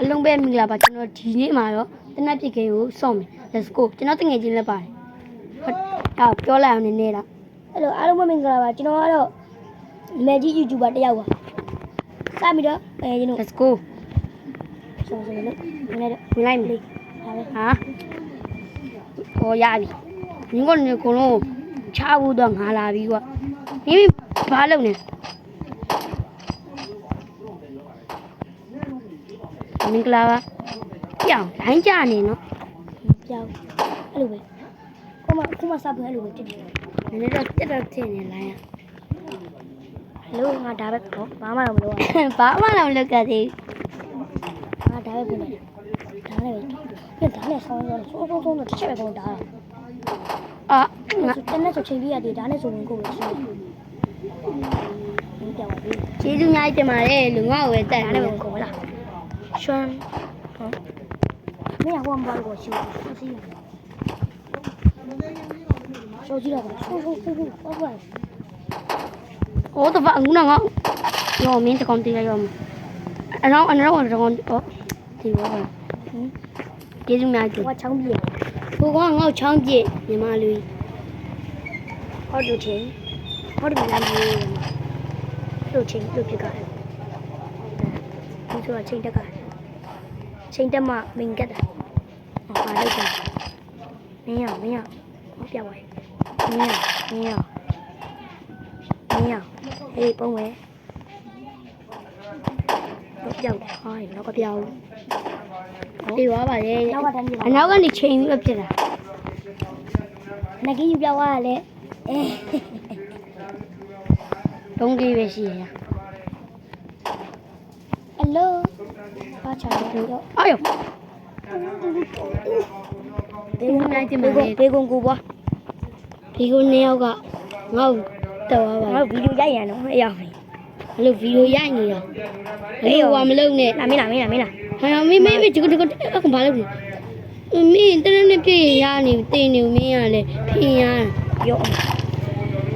အလုံးပဲမင်္ဂလာပါကျွန်တော်ဒီနေ့မှာတော့တနက်ပြည့်ကိန်းကိုစောင့်မယ် let's go ကျွန်တော်တငယ်ချင်းလက်ပါတယ်ဟုတ်ပြောလိုက်အောင်နည်းနည်းတော့ အဲ့လိုအားလုံးပဲမင်္ဂလာပါကျွန်တော်ကတော့ Magic YouTuber တယောက်ပါစပြီးတော့ကျွန်တော် let's go ဆောင်းလို့နည်းနည်း ဝင်လိုက်မယ် ဒါပဲ ဟာဟောရပြီညီကနေကိုလုံးချဖို့တော့ငါလာပြီကွာမိမိဘာလုပ်နေမင်္ဂလာပါပြောင်းလိုင်းကြနေနော် ပြောင်းအဲ့လိုပဲခုမှစပြီးအဲ့လိုပဲတက်တယ် နည်းနည်းတော့တက်တော့ထင်နေလိုင်းရ လို့ငါဒါပဲပေါ့ဘာမှတော့မလုပ်ရ ဘာမှတော့မလုပ်ကြသေး ငါဒါပဲပြင်တယ်ဒါနဲ့ပဲဒါနဲ့ဆောင်းတော့တော့တစ်ချက်ပဲကုန်တာ အာ ငါတနေ့ဆိုချိန်ပြရတယ်ဒါနဲ့ဆိုရင်ကိုယ်ပဲရှိတယ်ပြောင်းပါပြီ ကျေးဇူးများတင်ပါတယ်လူငါ့ကိုပဲတက် ဒါ နေ နဲ့ပဲကုန်လားရှမ်းဟုတ်မင်းကဟိုမှာဘာလို့ရှိလဲရှိတယ်手机了吧？我过来。 ဟောတော့အခုနကရောမင်းတကောင်တည်းရောမအနောက်တကောင်ဟောဒီဘောကျေးဇူးများတင် 我枪毙。 ဘိုးကငါ့ကိုချောင်းပြည့်ညီမလူ 好多钱，好多钱六千六百块。你说千多块？千多嘛，明个的。我花六千。没有，我不要喂。没有。哎，帮喂。我不要，哎，那个不要。 ဒီပါပါလေ 那个等你 အနောက်ကနေချိန်ပြီးဖြစ်တာ 那个又不要我嘞？哎。 တုံးကြီးပဲရှိရ Hello，我查了。 အော်ယောဒီနေ့နိုင်တင်ပါလေ ဘေကုံကူပွား ဒီကိုနှစ်ယောက်ကငါ့ကိုတော်ပါပါ ငါဗီဒီယိုရိုက်ရအောင်အရောက်ပြီ ဘလို့ဗီဒီယိုရိုက်နေတာဘလို့ဟွာမလုပ်နဲ့ လာမင်းလာ ဟာမင်းဒီကအခုဘာလုပ်လဲမင်းတနေ့ပြည့်ရနေတင်နေမင်းရလေဖင်ရ ရော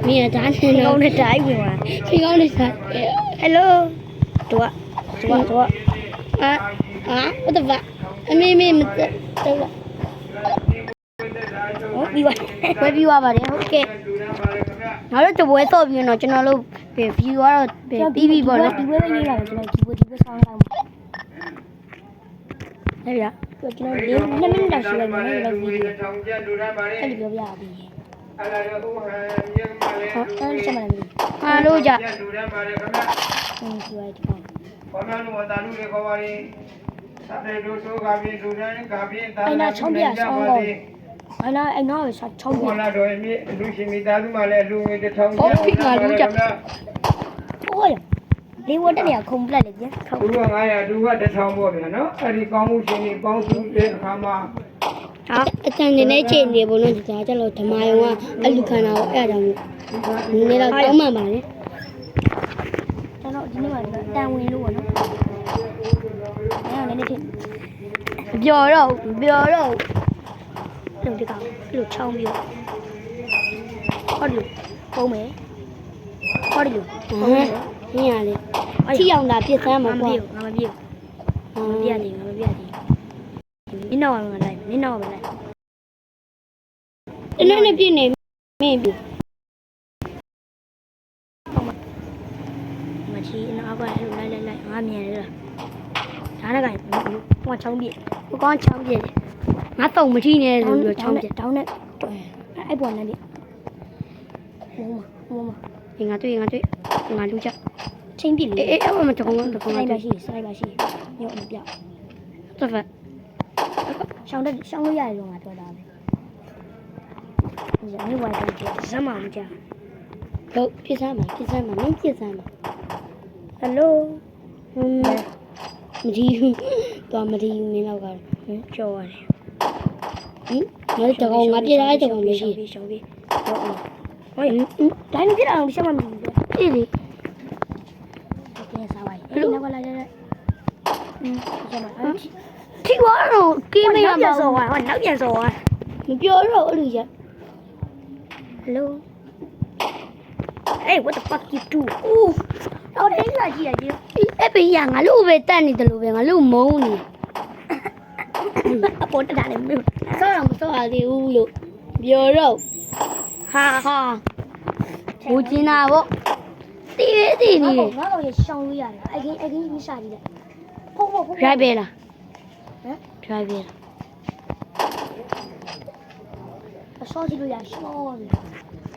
မင်းကဒါနဲ့ ဒီ တော့ ကောင်နဲ့တိုင်းဝင်လာ ဒီကောင်းလေးစား Hello တို့ အာwhat the fuck အမေမတော်လား ဟုတ်ပြီပါ ဝယ်ပြီးသွားပါတယ်ဟုတ်ကဲ့နောက်တော့တပွဲတော့ပြီးတော့ကျွန်တော်တို့ဗီဒီယိုကတော့ပြီးပြီပေါ့နော် ဒီဘက်ပဲရေးလာတယ်ကျွန်တော်ဒီဘက်ဆောင်းလိုက်မှာ ဟဲ့ဗျာ ကျွန်တော်2မိနစ်တောင်ရှိလိုက်မယ်လောက်ဗီဒီယိုအဲ့ဒီပြောပြရပြီဟုတ်အဲ့ဆက်မလားမသိ ဟာလို့ကြ ဘူးဒီရိုက်ဒီကောင် ဘာမှမတာလူတွေခေါ်ပါလေသတ်တဲ့တို့ဆိုကပြည့်လူတိုင်းကပြည့်တာ အဲ့နာချောင်းပြဆောင်းကောင်အဲ့နာအဲ့နာကိုချောင်းပြ ဘောလာတော်မြေလူရှင်မိသားစုမှလည်းလူငွေတစ်ထောင် ဟုတ်ပြီငါလူကြ โอ้ยလေးဝတ်တဲ့နေရာခုံပလက်လေပြန်ခုံ လူက900လူက1000ပေါ့ဗျာနော်အဲ့ဒီကောင်းမှုရှင်တွေပေါင်းစုတဲ့အခါမှာ ဟာအတန်နေနေချိန်နေပေါ့နော်ဒီသားကျတော့ဓမ္မယုံကအလူခန္ဓာကိုအဲ့ဒါကြောင့်နည်းတော့တောင်းမှန်ပါလေ ကျွန်တော်ဒီနေ့မှတန်ဝင်လို့ပေါ့နော်အဲ့ဒါလည်းနေဖြစ် ပြောတော့ လုံဒီကောင်လို့ချောင်းပြီးဟောဒီပုံမယ်ဟောဒီလို ဟမ်ညရလေထိအောင်တာပြစ်စမ်းမှာပေါ့ ငါမပြေဘူးမပြတ်သေးနင်းတော့ငါလိုက်နင်းတော့ပဲလိုက် တနေ့နဲ့ပြည့်နေမင်းပြီ မချီနောက်ကအဲ့လိုလိုက်ငါမြင်ရလားဒါနဲ့ကဟိုချောင်းပြေ ဘကောင်းချောင်းပြည့်ငါတော့မထိနဲ့ဆိုပြီးတော့ချောင်းပြည့် တောင်းနဲ့အဲ့ပေါ်နဲ့လေဟိုမှာ ဒီငါတွေ့ငါလူကြ ချင်းပြလေ အေးအဲ့မတကောင်တကောင် စိုက်ပါရှိညော့မပြောက် တော့ဖက် ရှောင်းလို့ရတယ်လို့ငါပြောတာပဲညဝိုင်းတယ်ဇမအောင်ကြာ ဟုတ်ပြစ်စမ်းမှာမင်းပြစ်စမ်းမှာ ဟယ်လို မဒီဘူးတော့မဒီဘူးမင်းတော့ကတော့ ကြော်ရတယ် ဟင်ငါတကောင်ငါပြစ်လိုက်တကောင်မရှိ ရှောင်းပြီးဟိုတိုင်းပြအောင်ရှောင်းမှမပြီးဘူး ပြစ်လေ ပြန်စားပါအဲ့နောက်ကလာကြတယ်ရှောင်းပါ ထိသွားတော့ကေးမရ ပြန် ပါ စော ဘူး ဟောနောက်ပြန်စော မပြောတော့အဲ့လိုရ Hello Hey what the fuck you do တော့တင်းလာကြည့်ရကြီး အဲ့ဘေးရငါလို့ပဲတတ်နေတယ်လို့ပဲငါလို့မုန်းနေ အပေါ်တက်တာလည်းမင်း ဆော့တော့မဆော့ရသေးဘူးလို့ပြောတော့ဟာဘူကျင်တာပေါ့တီးသေးတီးနေ ငါတော့ရရှောင်းလို့ရတယ်အကင်းကြီးစားကြည့်လိုက်ဟုတ် ရိုက်ပဲလား ဟမ် ရိုက်ပဲလား အစောကြည့်လို့ရရှောင်းနေ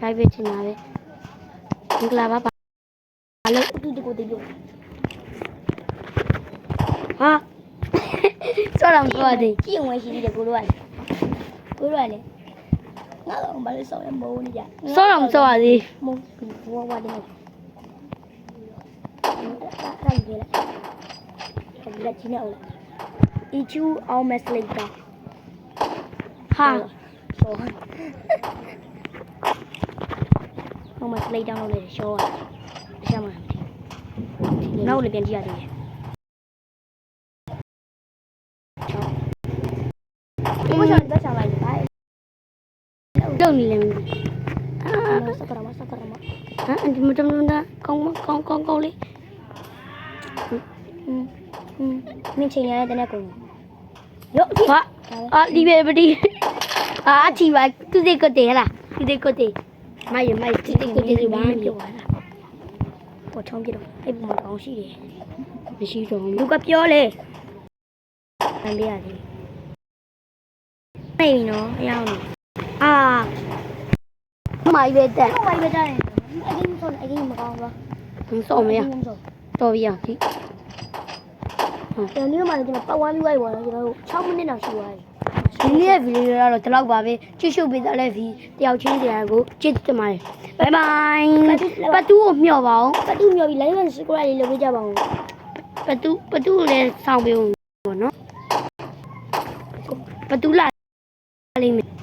ရိုက်ပဲချင်တာပဲမင်္ဂလာပါပါလို့ တူတူကိုတည်လို့ ဟာဆော့တော့မဆော့ရသေး ကြည့်ဝင်ရှိသေးတယ်ကိုတို့ကလေငါတော့ဘာလို့ဆောင်းရမုန်းနေကြ ဆော့တော့မဆော့ရသေး မုန်းဘောဝါတယ်အဲ့ဒါကြီးလက်ကြီးနေအောင် EQ all mess later ဟာ ဆောall mess later လုပ်လေရှောอ่ะအရှာမှာနောက်လည်းပြန်ကြည့်ရသေးတယ်ဘယ်ချောင်းတက်ချောင်းလိုက်ပါ တုံနေလည်းမသိ စကရမ ဟာဒီမတမတာကောင်းလေး မင်းချိန်ရတဲ့တဲ့ကုန်ရော့ ဟာအာဒီပဲပတိအာအချီပါသူစိတ်ကိုတည်းဟလားသူစိတ်ကိုတည်းမိုက်သူစိတ်ကိုတည်းဆိုဘာမှမပြော ပေါ်ချောင်းပြတော့အဲ့ပုံမှာကောင်းရှိတယ် မရှိတော့ လူကပြောလေတန်ပြရသေးနေနော်အရောင်းနေ အာမိုက်ပဲတက် ဟိုဝိုင်းပဲကြတယ်အကင်းဆုံးအကင်းမကောင်းဘူး ဆော့မရတော်ပြီအောင်ဒီ တယ်မျိုးမှလည်းကျွန်တော်ပတ်ဝန်းပြီးဝိုင်းသွားတော့ကျွန်တော်တို့6မိနစ်လောက်ရှိသွားပြီ ဒီနေ့ရဲ့ဗီဒီယိုကတော့ဒီလောက်ပါပဲကြည့်ရှုပေးတဲ့လည်းဗီတယောက်ချင်းတရားကိုကြည့်တင်ပါတယ်ဘိုင်ဘိုင်ပတ်တူကိုမျှော်ပါအောင် ပတ်တူမျိုးပြီး like and subscribe လေးလုပ်ပေးကြပါဦး ပတ်တူကိုလည်းစောင့်ပေးအောင်ပေါ့နော်ပတ်တူလာလိမ့်မယ်